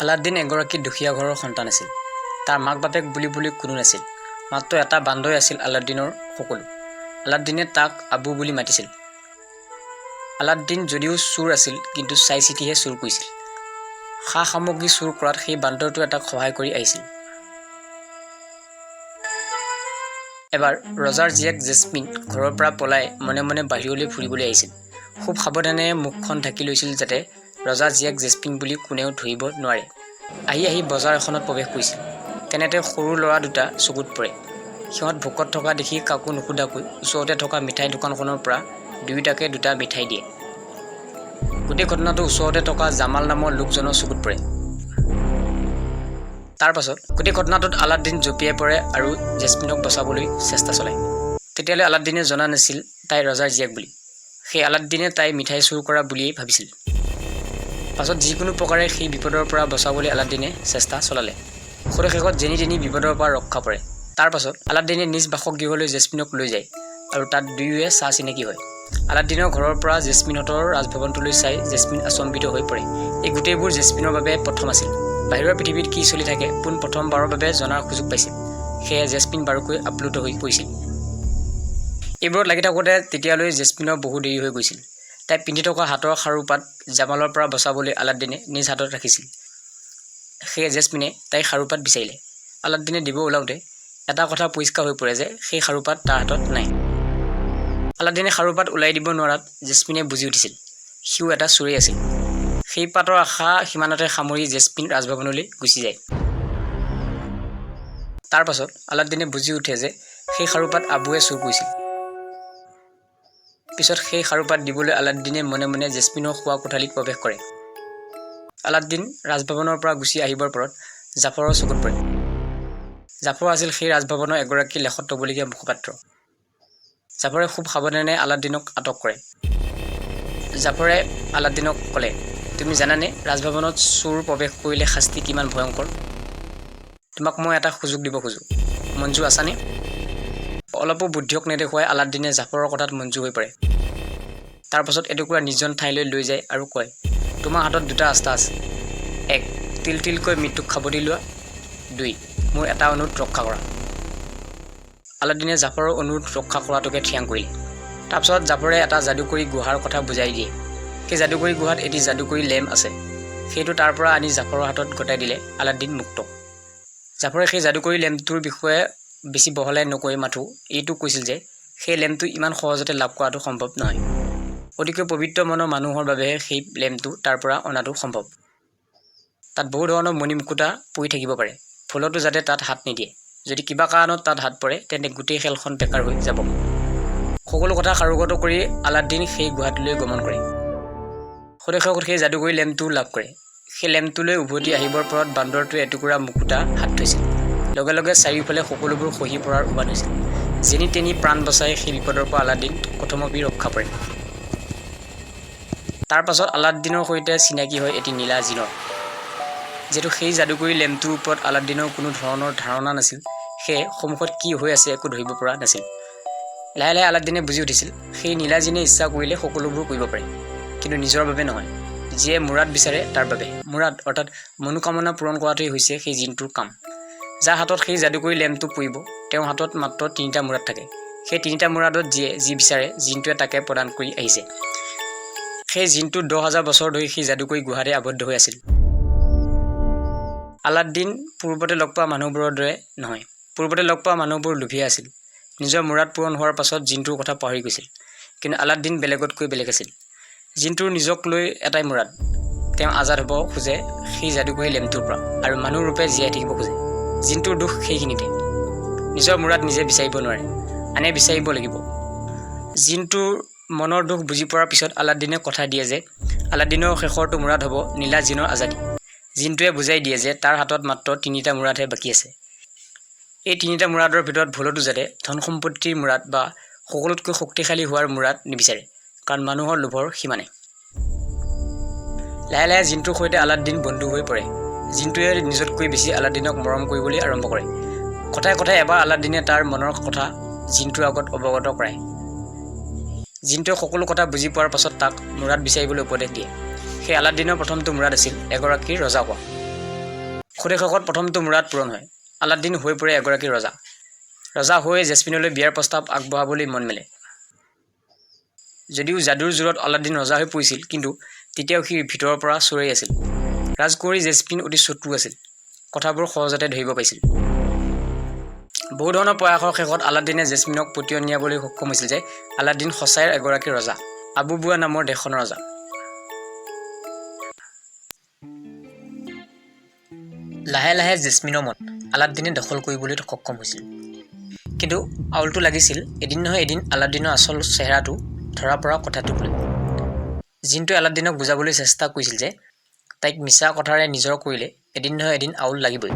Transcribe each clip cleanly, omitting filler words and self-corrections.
Aladdin এগৰাকী দুখীয়া ঘৰৰ সন্তান আছিল। তাৰ মাক বাপেক বুলি কোনো নাছিল। মাত্ৰ এটা বান্দৰ আছিল আলাদ্দিনৰ সকলো। আলাদ্দিনে তাক আবু বুলি মাতিছিল। আলাদ্দিন যদিও চোৰ আছিল, কিন্তু চাই চিতিহে চুৰ কৰিছিল। সা সামগ্ৰী চুৰ কৰাত সেই বান্দৰটোৱে তাক সহায় কৰি আহিছিল। এবাৰ ৰজাৰ জীয়েক জেচমিন ঘৰৰ পৰা পলাই মনে মনে বাহিৰলৈ ফুৰিবলৈ আহিছিল। খুব সাৱধানে মুখখন ঢাকি লৈছিল যাতে ৰজা জীয়েক জেচমিন বুলি কোনেও ধৰিব নোৱাৰে। আহি বজাৰ এখনত প্ৰৱেশ কৰিছিল। তেনেতে সৰু ল'ৰা দুটা চকুত পৰে। সিহঁত ভোকত থকা দেখি কাকো নুসুধাকৈ ওচৰতে থকা মিঠাই দোকানখনৰ পৰা দুয়োটাকে দুটা মিঠাই দিয়ে। গোটেই ঘটনাটো ওচৰতে থকা জামাল নামৰ লোকজনৰ চকুত পৰে। তাৰ পাছত গোটেই ঘটনাটোত আলাদ্দিন জঁপিয়াই পৰে আৰু জেচমিনক বচাবলৈ চেষ্টা চলায়। তেতিয়ালৈ আলাদ্দিনে জনা নাছিল তাই ৰজাৰ জীয়েক বুলি। সেই আলাদ্দিনে তাই মিঠাই চুৰ কৰা বুলিয়েই ভাবিছিল। পাছত যিকোনো প্ৰকাৰে সেই বিপদৰ পৰা বচাবলৈ আলাদ্দিনে চেষ্টা চলালে। শেষত যেনি তেনি বিপদৰ পৰা ৰক্ষা পৰে। তাৰ পাছত আলাদ্দিনে নিজ বাসগৃহলৈ জেচমিনক লৈ যায় আৰু তাত দুয়োৱে চা চিনাকি হয়। আলাদ্দিনৰ ঘৰৰ পৰা জেচমিনহঁতৰ ৰাজভৱনটোলৈ চাই জেচমিন আচম্বিত হৈ পৰে। এই গোটেইবোৰ জেচমিনৰ বাবে প্ৰথম আছিল। বাহিৰৰ পৃথিৱীত কি চলি থাকে পোন প্ৰথমবাৰৰ বাবে জনাৰ সুযোগ পাইছিল। সেয়ে জেচমিন বাৰুকৈ আপ্লুত হৈ পৰিছিল। এইবোৰত লাগি থাকোঁতে তেতিয়ালৈ জেচমিনৰ বহু দেৰি হৈ গৈছিল। তাই পিন্ধি থকা হাতৰ খাৰুপাত জামালৰ পৰা বচাবলৈ আলাদ্দিনে নিজ হাতত ৰাখিছিল। সেয়ে জেচমিনে তাইৰ খাৰুপাত বিচাৰিলে। আলাদ্দিনে দিব ওলাওঁতে এটা কথা পৰিষ্কাৰ হৈ পৰে যে সেই খাৰুপাত তাৰ হাতত নাই। আলাদ্দিনে খাৰুপাত ওলাই দিব নোৱাৰাত জেচমিনে বুজি উঠিছিল সিও এটা চোৰেই আছিল। সেই পাতৰ আশা সিমানতে সামৰি জেচমিন ৰাজভৱনলৈ গুচি যায়। তাৰ পাছত আলাদ্দিনে বুজি উঠে যে সেই খাৰুপাত আবুৱে চুৰ কৰিছিল। পিছত সেই খাৰুপাত দিবলৈ আলাদ্দিনে মনে মনে জেচমিনৰ শোৱা কোঠালিত প্ৰৱেশ কৰে। আলাদ্দিন ৰাজভৱনৰ পৰা গুচি আহিবৰ পৰত জাফৰৰ চকুত পৰে। জাফৰ আছিল সেই ৰাজভৱনৰ এগৰাকী লেখত ল'বলগীয়া মুখপাত্ৰ। জাফৰে খুব সাৱধানে আলাদ্দিনক আটক কৰে। জাফৰে আলাদ্দিনক ক'লে, তুমি জানানে ৰাজভৱনত চোৰ প্ৰৱেশ কৰিলে শাস্তি কিমান ভয়ংকৰ? তোমাক মই এটা সুযোগ দিব খোজোঁ, মঞ্জু আছানে? অলপো বুদ্ধিয়ক নেদেখুৱাই আলাদ্দিনে জাফৰৰ কথাত মঞ্জু হৈ পৰে। তাৰ পাছত এটুকুৰা নিৰ্জন ঠাইলৈ লৈ যায় আৰু কয়, তোমাৰ হাতত দুটা ৰাস্তা আছে। 1. তিল তিলকৈ মৃত্যুক সাৱটি লোৱা। 2. মোৰ এটা অনুৰোধ ৰক্ষা কৰা। আলাদ্দিনে জাফৰৰ অনুৰোধ ৰক্ষা কৰাটোকে থিৰাং কৰিলে। তাৰপিছত জাফৰে এটা যাদুকৰী গুহাৰ কথা বুজাই দিয়ে। সেই যাদুকৰী গুহাত এটি যাদুকৰী লেম্প আছে। সেইটো তাৰ পৰা আনি জাফৰৰ হাতত গতাই দিলে আলাদ্দিন মুক্ত। জাফৰে সেই যাদুকৰী লেম্পটোৰ বিষয়ে বেছি বহলাই নকৈ মাথো এইটো কৈছিল যে সেই লেম্পটো ইমান সহজতে লাভ কৰাটো সম্ভৱ নহয়। অতিকৈ পবিত্ৰ মনৰ মানুহৰ বাবেহে সেই লেম্পটো তাৰ পৰা অনাটো সম্ভৱ। তাত বহু ধৰণৰ মণিমুকুতা পৰি থাকিব পাৰে, ফুলতো যাতে তাত হাত নিদিয়ে। যদি কিবা কাৰণত তাত হাত পৰে তেন্তে গোটেই খেলখন বেকাৰ হৈ যাব। সকলো কথা সাৰোগত কৰি আলাদ্দিন সেই গুহাটোলৈ গমন কৰে। শেষত সেই যাদুকৰী লেম্পটো লাভ কৰে। সেই লেম্পটোলৈ উভতি আহিবৰ পৰত বান্দৰটোৱে এটুকুৰা মুকুতা হাত থৈছিল। লগে লগে চাৰিওফালে সকলোবোৰ খহি পৰাৰ উপান হৈছিল। যেনি তেনি প্ৰাণ বচাই সেই বিপদৰ পৰা আলাদ্দিন কথমপি ৰক্ষা পৰে। তাৰ পাছত আলাদ্দিনৰ সৈতে চিনাকি হয় এটি নীলা জিনৰ। যিহেতু সেই যাদুকৰী লেম্পটোৰ ওপৰত আলাদ্দিনৰ কোনো ধৰণৰ ধাৰণা নাছিল, সেয়ে সন্মুখত কি হৈ আছে একো ধৰিব পৰা নাছিল। লাহে লাহে আলাদ্দিনে বুজি উঠিছিল সেই নীলা জিনে ইচ্ছা কৰিলে সকলোবোৰ কৰিব পাৰে, কিন্তু নিজৰ বাবে নহয়। যিয়ে মুৰাদ বিচাৰে তাৰ বাবে। মুৰাদ অৰ্থাৎ মনোকামনা পূৰণ কৰাটোৱেই হৈছে সেই জিনটোৰ কাম। যাৰ হাতত সেই যাদুকৰী লেম্পটো পৰিব তেওঁৰ হাতত মাত্ৰ 3টা মুৰাদ থাকে। সেই 3টা মুৰাদত যিয়ে যি বিচাৰে জিনটোৱে তাকে প্ৰদান কৰি আহিছে। সেই জিনটো 10,000 বছৰ ধৰি সেই যাদুকৰী গুহাতে আবদ্ধ হৈ আছিল। আলাদ্দিন পূৰ্বতে লগ পোৱা মানুহবোৰৰ দৰে নহয়। পূৰ্বতে লগ পোৱা মানুহবোৰ লোভীয়া আছিল। নিজৰ মুৰাদ পূৰণ হোৱাৰ পাছত জিনটোৰ কথা পাহৰি গৈছিল। কিন্তু আলাদ্দিন বেলেগতকৈ বেলেগ আছিল। জিনটোৰ নিজক লৈ এটাই মুৰাদ, তেওঁ আজাদ হ'ব খোজে সেই যাদুকৰী লেম্পটোৰ পৰা আৰু মানুহ ৰূপে জীয়াই থাকিব খোজে। জিনটোৰ দুখ সেইখিনিতে, নিজৰ মুৰাদ নিজে বিচাৰিব নোৱাৰে, আনে বিচাৰিব লাগিব। জিনটোৰ মনৰ দুখ বুজি পোৱাৰ পিছত আলাদ্দিনে কথা দিয়ে যে আলাদ্দিনৰ শেষৰটো মুৰাদ হ'ব নীলা জিনৰ আজাদী। জিনটোৱে বুজাই দিয়ে যে তাৰ হাতত মাত্ৰ 3টা মুৰাদহে বাকী আছে। এই 3টা মুৰাদৰ ভিতৰত ভুলতো যাতে ধন সম্পত্তিৰ মুৰাদ বা সকলোতকৈ শক্তিশালী হোৱাৰ মুৰাদ নিবিচাৰে, কাৰণ মানুহৰ লোভৰ সীমা নাই। লাহে লাহে জিনটোৰ সৈতে আলাদ্দিন বন্ধু হৈ পৰে। জিনটোৱে নিজতকৈ বেছি আলাদ্দিনক মৰম কৰিবলৈ আৰম্ভ কৰে। কথাই কথাই এবাৰ আলাদ্দিনে তাৰ মনৰ কথা জিনটোৰ আগত অৱগত কৰায়। জিনটোৱে সকলো কথা বুজি পোৱাৰ পাছত তাক মুৰাদ বিচাৰিবলৈ উপদেশ দিয়ে। সেই আলাদ্দিনৰ প্ৰথমটো মুৰাদ আছিল এগৰাকী ৰজা হোৱা। শেষত প্ৰথমটো মুৰাদ পূৰণ হয়। আলাদ্দিন হৈ পৰে এগৰাকী ৰজা। ৰজা হৈ জেচমিনলৈ বিয়াৰ প্ৰস্তাৱ আগবঢ়াবলৈ মন মেলে। যদিও যাদুৰ জোৰত আলাদ্দিন ৰজা হৈ পৰিছিল, কিন্তু তেতিয়াও সি ভিতৰৰ পৰা চোৰেই আছিল। ৰাজকুঁৱৰী জেচমিন অতি চতুৰ আছিল, কথাবোৰ সহজতে ধৰিব পাৰিছিল। বহু ধৰণৰ প্ৰয়াসৰ শেষত আলাদ্দিনে জেচমিনক পতিয়ন নিয়াবলৈ সক্ষম হৈছিল যে আলাদ্দিন সঁচাই এগৰাকী ৰজা, আবুবুৱা নামৰ দেশখনৰ ৰজা। লাহে লাহে জেচমিনৰ মন আলাদ্দিনে দখল কৰিবলৈ সক্ষম হৈছিল। কিন্তু আউলটো লাগিছিল এদিন নহয় এদিন আলাদ্দিনৰ আচল চেহেৰাটো ধৰা পৰা কথাটোক লৈ। জিনটোৱে আলাদ্দিনক বুজাবলৈ চেষ্টা কৰিছিল যে তাইক মিছা কথাৰে নিজৰ কৰিলে এদিন নহয় এদিন আউল লাগিবই।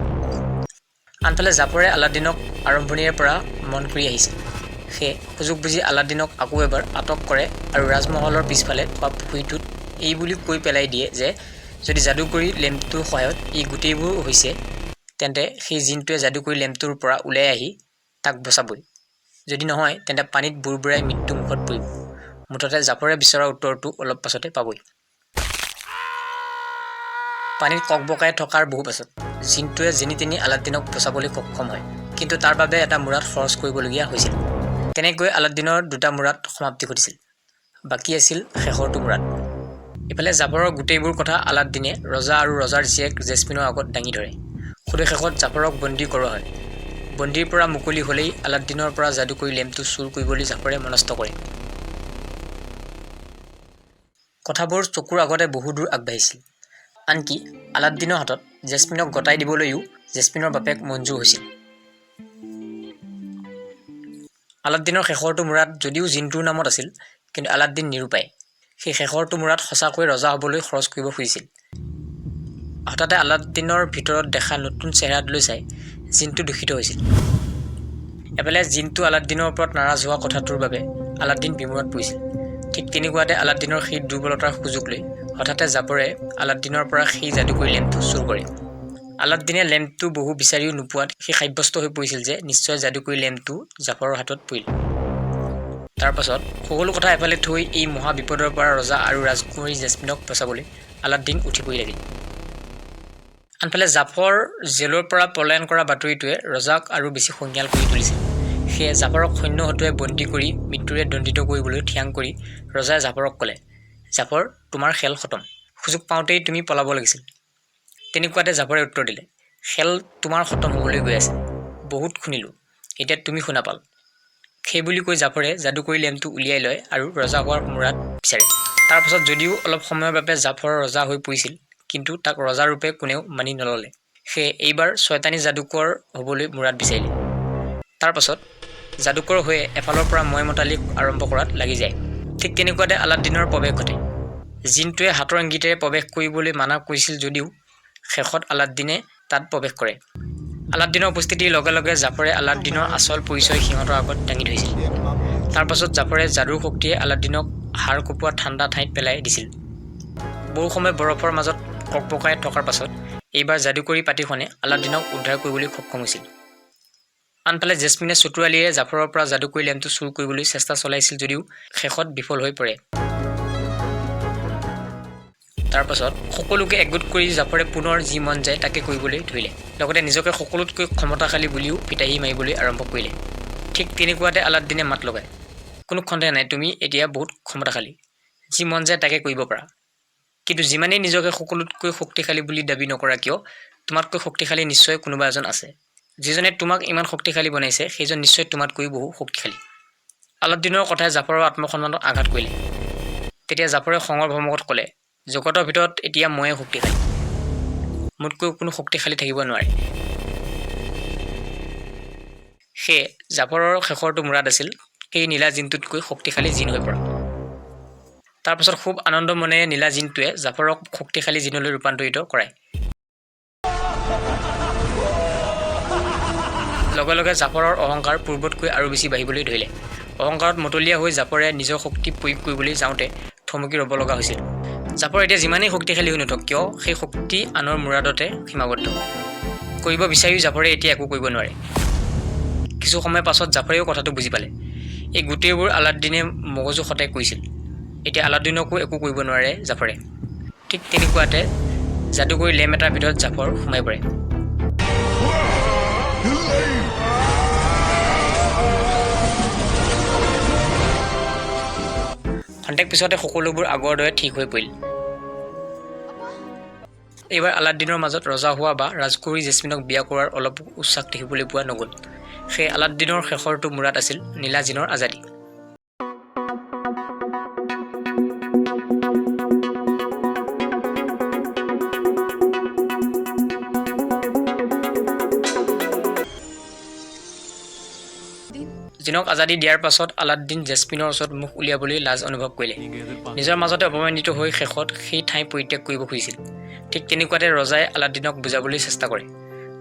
আনফালে জাফৰে আলাদ্দিনক আৰম্ভণিৰে পৰা মন কৰি আহিছিল। সেয়ে সুযোগ বুজি আলাদ্দিনক আকৌ এবাৰ আটক কৰে আৰু ৰাজমহলৰ পিছফালে থকা পুখুৰীটোত এই বুলি কৈ পেলাই দিয়ে যে যদি যাদুকৰী লেম্পটোৰ সহায়ত এই গোটেইবোৰ হৈছে, তেন্তে সেই জিনটোৱে যাদুকৰী লেম্পটোৰ পৰা ওলাই আহি তাক বচাবই। যদি নহয় তেন্তে পানীত বুৰবুৰাই মৃত্যু মুখত পৰিব। মুঠতে জাফৰে বিচৰা উত্তৰটো অলপ পাছতে পাবই। পানীত ককবকাই থকাৰ বহু পাছত জিনটোৱে যেনি তেনি আলাদ্দিনক বচাবলৈ সক্ষম হয়, কিন্তু তাৰ বাবে এটা মুৰাদ খৰচ কৰিবলগীয়া হৈছিল। তেনেকৈ আলাদ্দিনৰ দুটা মুৰাদ সমাপ্তি ঘটিছিল। বাকী আছিল শেষৰটো মুৰাদ। ইফালে জাফৰৰ গোটেইবোৰ কথা আলাদ্দিনে ৰজা আৰু ৰজাৰ জীয়েক জেচমিনৰ আগত দাঙি ধৰে। শেষত জাফৰক বন্দী কৰোৱা হয়। বন্দীৰ পৰা মুকলি হ'লেই আলাদ্দিনৰ পৰা যাদুকৰী লেম্পটো চুৰ কৰিবলৈ জাফৰে মনস্থ কৰে। কথাবোৰ চকুৰ আগতে বহু দূৰ আগবাঢ়িছিল। আনকি আলাদ্দিনৰ হাতত জেচমিনক গতাই দিবলৈও জেচমিনৰ বাপেক মঞ্জুৰ হৈছিল। আলাদ্দিনৰ শেষৰটো মুৰাদ যদিও জিনটোৰ নামত আছিল, কিন্তু আলাদ্দিন নিৰুপায়। সেই শেষৰটো মুৰাদ সঁচাকৈ ৰজা হ'বলৈ খৰচ কৰিব খুজিছিল। হঠাতে আলাদ্দিনৰ ভিতৰত দেখা নতুন চেহেৰাটোলৈ চাই জিনটো দূষিত হৈছিল। এফালে জিনটো আলাদ্দিনৰ ওপৰত নাৰাজ হোৱা কথাটোৰ বাবে আলাদ্দিন বিমোৰত পৰিছিল। ঠিক তেনেকুৱাতে আলাদ্দিনৰ সেই দুৰ্বলতাৰ সুযোগ লৈ হঠাতে জাফৰে আলাদ্দিনৰ পৰা সেই যাদুকৰী লেম্পটো চুৰ কৰে। আলাদ্দিনে লেম্পটো বহু বিচাৰিও নোপোৱাত সি সাব্যস্ত হৈ পৰিছিল যে নিশ্চয় যাদুকৰী লেম্পটো জাফৰৰ হাতত পৰিল। তাৰ পাছত সকলো কথা এফালে থৈ এই মহা বিপদৰ পৰা ৰজা আৰু ৰাজকুঁৱৰী জেচমিনক বচাবলৈ আলাদ্দিন উঠি পৰি লাগিল। আনফালে জাফৰ জেলৰ পৰা পলায়ন কৰা বাতৰিটোৱে ৰজাক আৰু বেছি খঙাল কৰি তুলিছিল। সেয়ে জাফৰক সৈন্য হতুৱাই বন্দী কৰি মৃত্যুৰে দণ্ডিত কৰিবলৈ থিৰাং কৰি ৰজাই জাফৰক ক'লে, জাফৰ, তোমাৰ খেল খতম। সুযোগ পাওঁতেই তুমি পলাব লাগিছিল। তেনেকুৱাতে জাফৰে উত্তৰ দিলে, খেল তোমাৰ খতম হ'বলৈ গৈ আছে। বহুত শুনিলোঁ, এতিয়া তুমি শুনা পাল। সেই বুলি কৈ জাফৰে যাদুকৰী লেম্পটো উলিয়াই লয় আৰু ৰজা হোৱাৰ মুৰাদ বিচাৰে। তাৰ পাছত যদিও অলপ সময়ৰ বাবে জাফৰ ৰজা হৈ পৰিছিল, কিন্তু তাক ৰজাৰূপে কোনেও মানি নললে। সেয়ে এইবাৰ ছয়তানী যাদুকৰ হ'বলৈ মুৰাদ বিচাৰিলে। তাৰ পাছত যাদুকৰ হৈয়ে এফালৰ পৰা মতালি আৰম্ভ কৰাত লাগি যায়। ঠিক তেনেকুৱাতে আলাদ্দিনৰ প্ৰৱেশ ঘটে। জিনটোৱে হাতৰ ইংগিতেৰে প্ৰৱেশ কৰিবলৈ মানা কৰিছিল যদিও শেষত আলাদ্দিনে তাত প্ৰৱেশ কৰে। আলাদ্দিনৰ উপস্থিতিৰ লগে লগে জাফৰে আলাদ্দিনৰ আচল পৰিচয় সিহঁতৰ আগত দাঙি ধৰিছিল। তাৰ পাছত জাফৰে যাদুৰ শক্তিয়ে আলাদ্দিনক হাড় কঁপোৱা ঠাণ্ডা ঠাইত পেলাই দিছিল। বহু সময় বৰফৰ মাজত ককবকাই থকাৰ পাছত এইবাৰ যাদুকৰী পাতিখনে আলাদ্দিনক উদ্ধাৰ কৰিবলৈ সক্ষম হৈছিল। আনফালে জেচমিনে চতুৰালিৰে জাফৰৰ পৰা যাদুকৰী লেম্পটো চুৰ কৰিবলৈ চেষ্টা চলাইছিল যদিও শেষত বিফল হৈ পৰে। তাৰ পাছত সকলোকে একগোট কৰি জাফৰে পুনৰ যি মন যায় তাকে কৰিবলৈ ধৰিলে। লগতে নিজকে সকলোতকৈ ক্ষমতাশালী বুলিও ফিতাহী মাৰিবলৈ আৰম্ভ কৰিলে। ঠিক তেনেকুৱাতে আলাদ্দিনে মাত লগায়, কোনো সন্দেহ নাই তুমি এতিয়া বহুত ক্ষমতাশালী, যি মন যায় তাকে কৰিব পাৰা। কিন্তু যিমানেই নিজকে সকলোতকৈ শক্তিশালী বুলি দাবী নকৰা কিয়, তোমাতকৈ শক্তিশালী নিশ্চয় কোনোবা এজন আছে। যিজনে তোমাক ইমান শক্তিশালী বনাইছে সেইজন নিশ্চয় তোমাতকৈ বহু শক্তিশালী। আলাদ্দিনৰ কথাই জাফৰৰ আত্মসন্মানত আঘাত কৰিলে। তেতিয়া জাফৰে খঙৰ ভমকত ক'লে, জগতৰ ভিতৰত এতিয়া ময়ে শক্তিশালী, মোতকৈ কোনো শক্তিশালী থাকিব নোৱাৰে। সেয়ে জাফৰৰ শেষৰটো মুৰাদ আছিল সেই নীলা জিনটোতকৈ শক্তিশালী জিন হৈ পৰা। তাৰ পাছত খুব আনন্দ মনেৰে নীলা জিনটোৱে জাফৰক শক্তিশালী জিনলৈ ৰূপান্তৰিত কৰায়। লগে লগে জাফৰৰ অহংকাৰ পূৰ্বতকৈ আৰু বেছি বাঢ়িবলৈ ধৰিলে। অহংকাৰত মতলীয়া হৈ জাফৰে নিজৰ শক্তি প্ৰয়োগ কৰিবলৈ যাওঁতে থমকি ৰ'ব লগা হৈছিল। জাফৰ এতিয়া যিমানেই শক্তিশালী হৈ নুঠক কিয় সেই শক্তি আনৰ মুৰাদতে সীমাবদ্ধ। কৰিব বিচাৰিও জাফৰে এতিয়া একো কৰিব নোৱাৰে। কিছু সময় পাছত জাফৰেও কথাটো বুজি পালে। এই গোটেইবোৰ আলাদ্দিনে মগজু খটাই কৰিছিল। এতিয়া আলাদ্দিনকো একো কৰিব নোৱাৰে জাফৰে। ঠিক তেনেকুৱাতে যাদুকৰী লেম্প এটাৰ ভিতৰত জাফৰ সোমাই পৰে। খন্তেক পিছতে সকলোবোৰ আগৰ দৰে ঠিক হৈ পৰিল। এইবাৰ আলাদ্দিনৰ মাজত ৰজা হোৱা বা ৰাজকুঁৱৰী জেচমিনক বিয়া কৰোৱাৰ অলপ উচ্চাস দেখিবলৈ পোৱা নগ'ল। সেই আলাদ্দিনৰ শেষৰটো মূৰাত আছিল নীলাজিনৰ আজাদী। জিনক আজাদী দিয়াৰ পাছত আলাদ্দিন জেচমিনৰ ওচৰত মুখ উলিয়াবলৈ লাজ অনুভৱ কৰিলে। নিজৰ মাজতে অপমানিত হৈ শেষত সেই ঠাই পৰিত্যাগ কৰিব খুজিছিল। ঠিক তেনেকুৱাতে ৰজাই আলাদ্দিনক বুজাবলৈ চেষ্টা কৰে।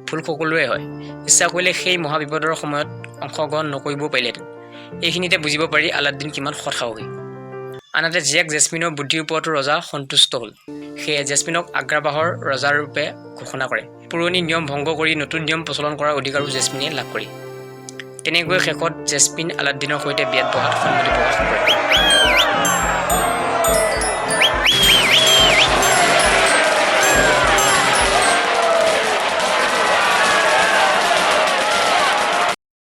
ভুল সকলোৰে হয়, ইচ্ছা কৰিলে সেই মহাবিপদৰ সময়ত অংশগ্ৰহণ নকৰিবও পাৰিলেহেঁতেন। এইখিনিতে বুজিব পাৰি আলাদ্দিন কিমান সৎসাহসী। আনহাতে জীয়েক জেচমিনৰ বুদ্ধিৰ ওপৰতো ৰজা সন্তুষ্ট হ'ল। সেয়ে জেচমিনক আগ্ৰাবাহৰ ৰজাৰূপে ঘোষণা কৰে। পুৰণি নিয়ম ভংগ কৰি নতুন নিয়ম প্ৰচলন কৰাৰ অধিকাৰো জেচমিনে লাভ কৰে। তেনেকৈ শেষত জেচমিন আলাদ্দিনৰ সৈতে বিয়াত বহাত সন্মতি প্ৰকাশ কৰে।